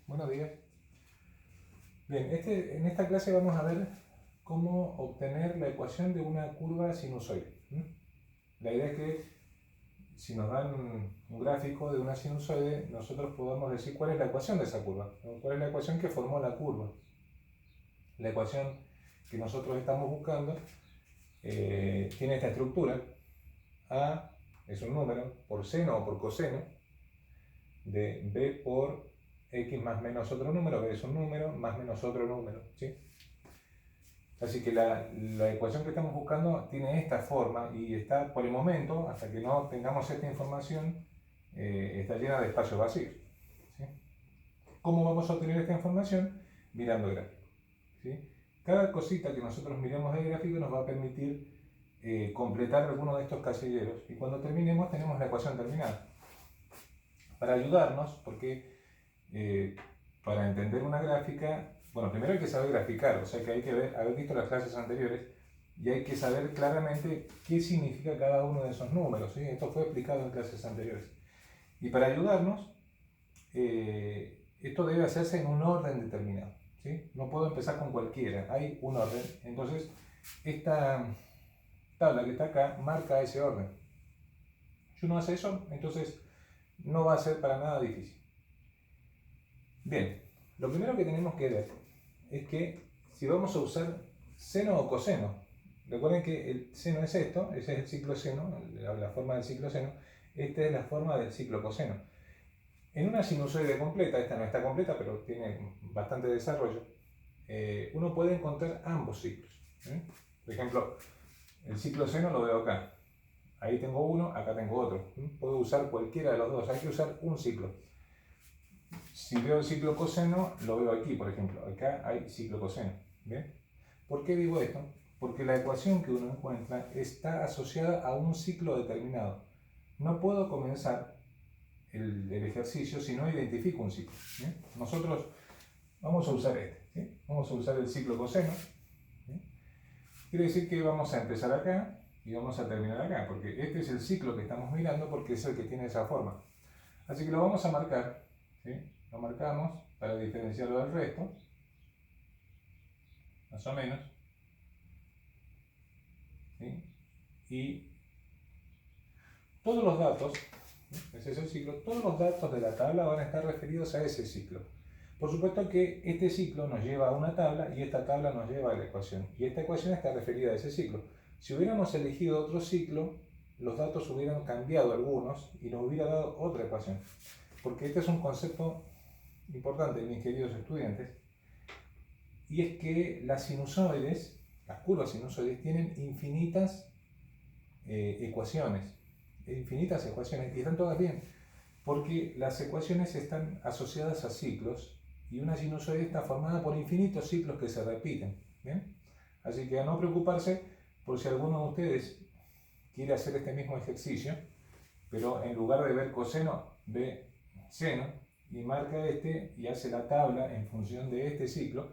Buenos días. Bien, en esta clase vamos a ver cómo obtener la ecuación de una curva sinusoide. La idea es que si nos dan un gráfico de una sinusoide, nosotros podamos decir cuál es la ecuación de esa curva, o cuál es la ecuación que formó la curva. La ecuación que nosotros estamos buscando tiene esta estructura. A es un número por seno o por coseno de b por x más menos otro número, b es un número, más menos otro número, ¿sí? Así que la ecuación que estamos buscando tiene esta forma y está, por el momento, hasta que no tengamos esta información, está llena de espacios vacíos, ¿sí? ¿Cómo vamos a obtener esta información? Mirando gráficos, ¿sí? Cada cosita que nosotros miremos del gráfico nos va a permitir completar alguno de estos casilleros, y cuando terminemos tenemos la ecuación terminada. Para ayudarnos, porque para entender una gráfica, bueno, primero hay que saber graficar, o sea que hay que haber visto las clases anteriores y hay que saber claramente qué significa cada uno de esos números, ¿sí? Esto fue explicado en clases anteriores. Y para ayudarnos, esto debe hacerse en un orden determinado, ¿sí? No puedo empezar con cualquiera, hay un orden. Entonces, esta tabla que está acá marca ese orden. Si uno hace eso, entonces no va a ser para nada difícil. Bien, lo primero que tenemos que ver es que si vamos a usar seno o coseno, recuerden que el seno es esto, ese es el ciclo seno, la forma del ciclo seno, esta es la forma del ciclo coseno. En una sinusoide completa, esta no está completa, pero tiene bastante desarrollo, uno puede encontrar ambos ciclos. Por ejemplo, el ciclo seno lo veo acá. Ahí tengo uno, acá tengo otro. Puedo usar cualquiera de los dos, hay que usar un ciclo. Si veo el ciclo coseno, lo veo aquí, por ejemplo. Acá hay ciclo coseno. ¿Bien? ¿Por qué digo esto? Porque la ecuación que uno encuentra está asociada a un ciclo determinado. No puedo comenzar el ejercicio si no identifico un ciclo. ¿Bien? Nosotros vamos a usar este. ¿Sí? Vamos a usar el ciclo coseno. ¿Sí? Quiere decir que vamos a empezar acá y vamos a terminar acá, porque este es el ciclo que estamos mirando porque es el que tiene esa forma. Así que lo vamos a marcar, ¿sí? Lo marcamos para diferenciarlo del resto, más o menos, ¿sí? Y todos los datos, ¿sí? Ese es el ciclo, todos los datos de la tabla van a estar referidos a ese ciclo. Por supuesto que este ciclo nos lleva a una tabla y esta tabla nos lleva a la ecuación. Y esta ecuación está referida a ese ciclo. Si hubiéramos elegido otro ciclo, los datos hubieran cambiado algunos y nos hubiera dado otra ecuación. Porque este es un concepto importante, mis queridos estudiantes, y es que las sinusoides, las curvas sinusoides, tienen infinitas ecuaciones, y están todas bien, porque las ecuaciones están asociadas a ciclos, y una sinusoide está formada por infinitos ciclos que se repiten. ¿Bien? Así que a no preocuparse por si alguno de ustedes quiere hacer este mismo ejercicio, pero en lugar de ver coseno, ve seno, y marca este y hace la tabla en función de este ciclo,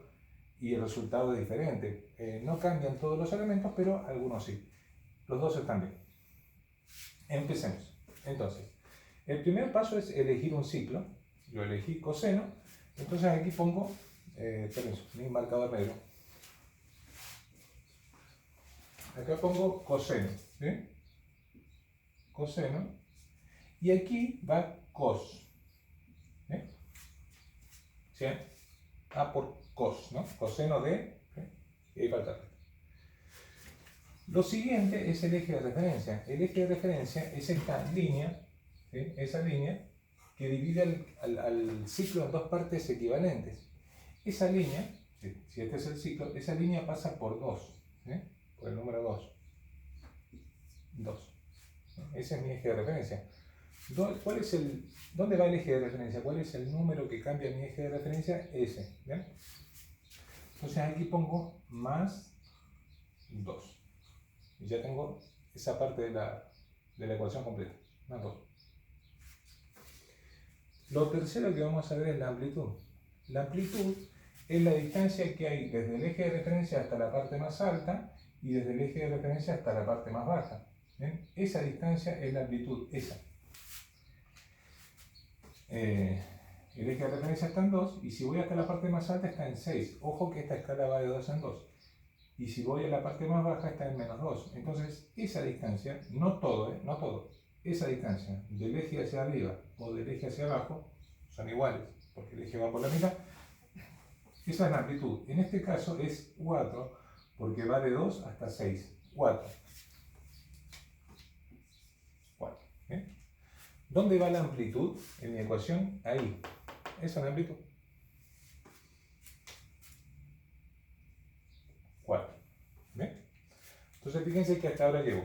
y el resultado es diferente. No cambian todos los elementos, pero algunos sí. Los dos están bien. Empecemos. Entonces, el primer paso es elegir un ciclo. Yo elegí coseno, entonces aquí pongo, permiso, mi marcador negro. Acá pongo coseno, ¿sí? Coseno, y aquí va cos. ¿Sí? A por cos, ¿no? Coseno de, ¿sí? Y ahí falta. Lo siguiente es el eje de referencia. El eje de referencia es esta línea, ¿sí? Esa línea que divide al ciclo en dos partes equivalentes. Esa línea, ¿sí? Si este es el ciclo, esa línea pasa por 2, ¿sí? Por el número 2. 2. Ese es mi eje de referencia. ¿Dónde va el eje de referencia? ¿Cuál es el número que cambia mi eje de referencia? Ese. ¿Bien? Entonces aquí pongo más 2. Y ya tengo esa parte de la ecuación completa. Más 2. Lo tercero que vamos a ver es la amplitud. La amplitud es la distancia que hay desde el eje de referencia hasta la parte más alta y desde el eje de referencia hasta la parte más baja. ¿Bien? Esa distancia es la amplitud, esa. el eje de referencia está en 2, y si voy hasta la parte más alta está en 6. Ojo que esta escala va de 2 en 2. Y si voy a la parte más baja está en menos 2. Entonces, esa distancia, no todo, no todo, esa distancia del eje hacia arriba o del eje hacia abajo son iguales, porque el eje va por la mitad. Esa es la amplitud. En este caso es 4, porque va de 2 hasta 6. 4. 4. ¿Bien? ¿Dónde va la amplitud en mi ecuación? Ahí. Esa es la amplitud. 4. ¿Bien? Entonces fíjense que hasta ahora llevo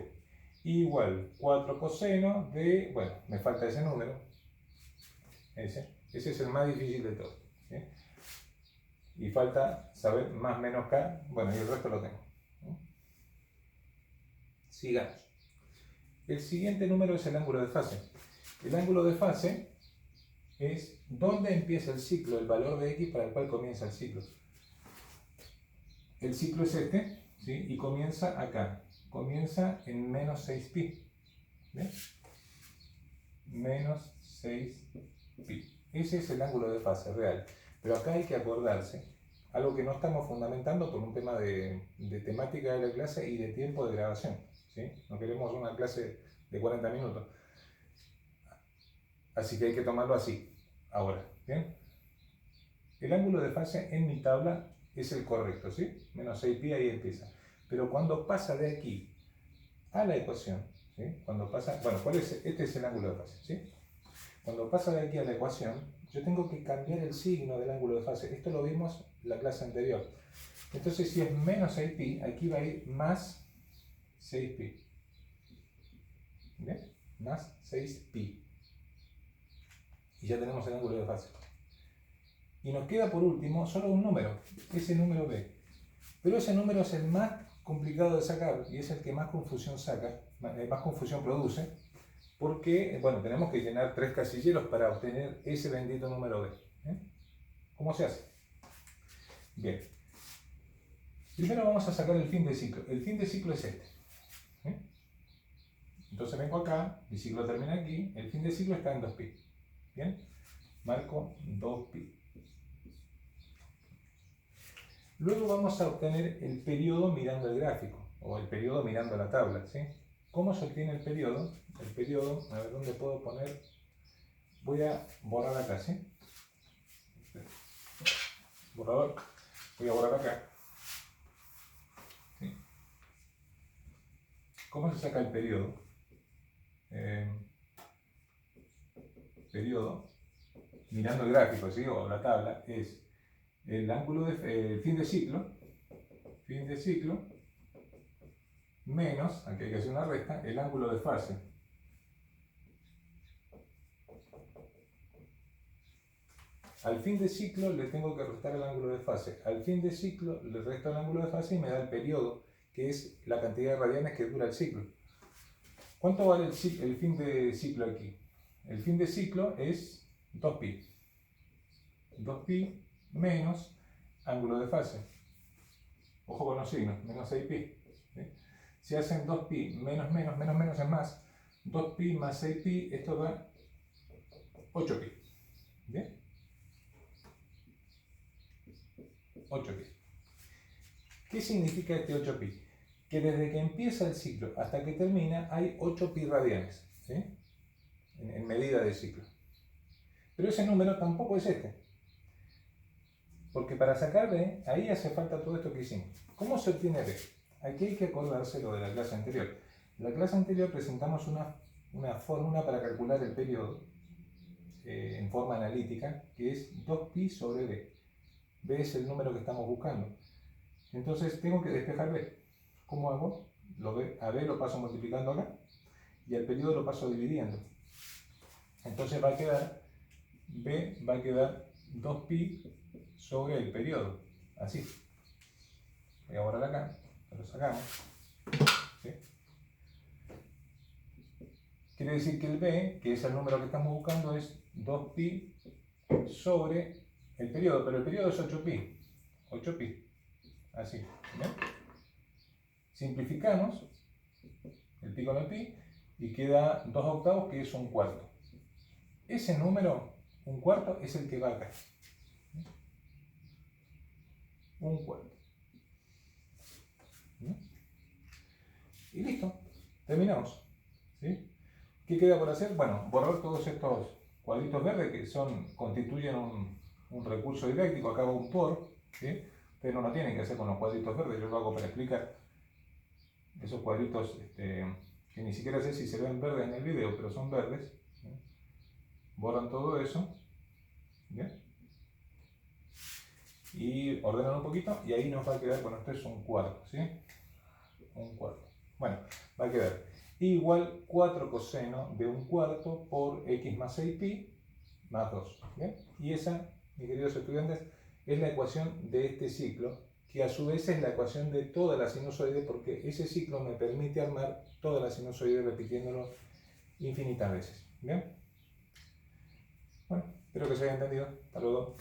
igual 4 coseno de, bueno, me falta ese número. Ese es el más difícil de todos. ¿Sí? Y falta saber más menos k, bueno, y el resto lo tengo. Sigamos. El siguiente número es el ángulo de fase. El ángulo de fase es dónde empieza el ciclo, el valor de x para el cual comienza el ciclo. El ciclo es este, ¿sí? Y comienza acá. Comienza en menos 6pi. ¿Bien? Menos 6pi. Ese es el ángulo de fase real. Pero acá hay que acordarse, algo que no estamos fundamentando por un tema de temática de la clase y de tiempo de grabación. ¿Sí? No queremos una clase de 40 minutos. Así que hay que tomarlo así, ahora. ¿Bien? El ángulo de fase en mi tabla es el correcto, ¿sí? Menos 6pi ahí empieza. Pero cuando pasa de aquí a la ecuación, ¿sí? Cuando pasa, bueno, este es el ángulo de fase, ¿sí? Cuando pasa de aquí a la ecuación, yo tengo que cambiar el signo del ángulo de fase. Esto lo vimos en la clase anterior. Entonces, si es menos 6pi, aquí va a ir más 6pi. ¿Bien? Más 6pi. Y ya tenemos el ángulo de fase. Y nos queda por último solo un número, ese número b. Pero ese número es el más complicado de sacar y es el que más confusión saca, más confusión produce, porque, bueno, tenemos que llenar 3 casilleros para obtener ese bendito número b. ¿Cómo se hace? Bien. Primero vamos a sacar el fin de ciclo. El fin de ciclo es este. Entonces vengo acá, mi ciclo termina aquí, el fin de ciclo está en 2pi. ¿Bien? Marco 2pi. Luego vamos a obtener el periodo mirando el gráfico, o el periodo mirando la tabla, ¿sí? ¿Cómo se obtiene el periodo? El periodo, a ver dónde puedo poner, voy a borrar acá, ¿sí? Borrador, voy a borrar acá. ¿Sí? ¿Cómo se saca el periodo? Periodo, mirando el gráfico, ¿sí? O la tabla, es el ángulo de fin de ciclo, menos, aquí hay que hacer una resta, el ángulo de fase. Al fin de ciclo le tengo que restar el ángulo de fase. Al fin de ciclo le resto el ángulo de fase y me da el periodo, que es la cantidad de radianes que dura el ciclo. ¿Cuánto vale el fin de ciclo aquí? El fin de ciclo es 2pi. 2pi menos ángulo de fase. Ojo con los signos, menos 6pi. ¿Sí? Si hacen 2pi menos menos es más. 2pi más 6pi, esto da 8pi. ¿Bien? 8pi. ¿Qué significa este 8pi? Que desde que empieza el ciclo hasta que termina hay 8pi radianes, ¿sí? En medida de ciclo. Pero ese número tampoco es este. Porque para sacar b, ahí hace falta todo esto que hicimos. ¿Cómo se obtiene b? Aquí hay que acordarse lo de la clase anterior. En la clase anterior presentamos una fórmula para calcular el periodo en forma analítica, que es 2pi sobre b. B es el número que estamos buscando. Entonces tengo que despejar b. ¿Cómo hago? A b lo paso multiplicando acá y al periodo lo paso dividiendo. Entonces va a quedar, b va a quedar 2pi sobre el periodo. Así. Voy a borrar acá, lo sacamos. ¿Sí? Quiere decir que el b, que es el número que estamos buscando, es 2pi sobre el periodo, pero el periodo es 8pi. 8pi. Así. ¿Bien? Simplificamos el pi con el pi y queda 2 octavos, que es un cuarto. Ese número, Un cuarto es el que va acá. Un cuarto. Y listo. Terminamos. ¿Sí? ¿Qué queda por hacer? Bueno, borrar todos estos cuadritos verdes que constituyen un recurso didáctico. Acá va un por. ¿Sí? Ustedes no lo tienen que hacer con los cuadritos verdes, yo lo hago para explicar. Esos cuadritos que ni siquiera sé si se ven verdes en el video, pero son verdes. ¿Sí? Borran todo eso. ¿Bien? Y ordenan un poquito y ahí nos va a quedar, bueno, esto es un cuarto, ¿sí? Un cuarto. Bueno, va a quedar igual 4 coseno de un cuarto por x más 6pi más 2. ¿Bien? Y esa, mis queridos estudiantes, es la ecuación de este ciclo, que a su vez es la ecuación de toda la sinusoide, porque ese ciclo me permite armar toda la sinusoide repitiéndolo infinitas veces. ¿Bien? Bueno, espero que se haya entendido. Hasta luego.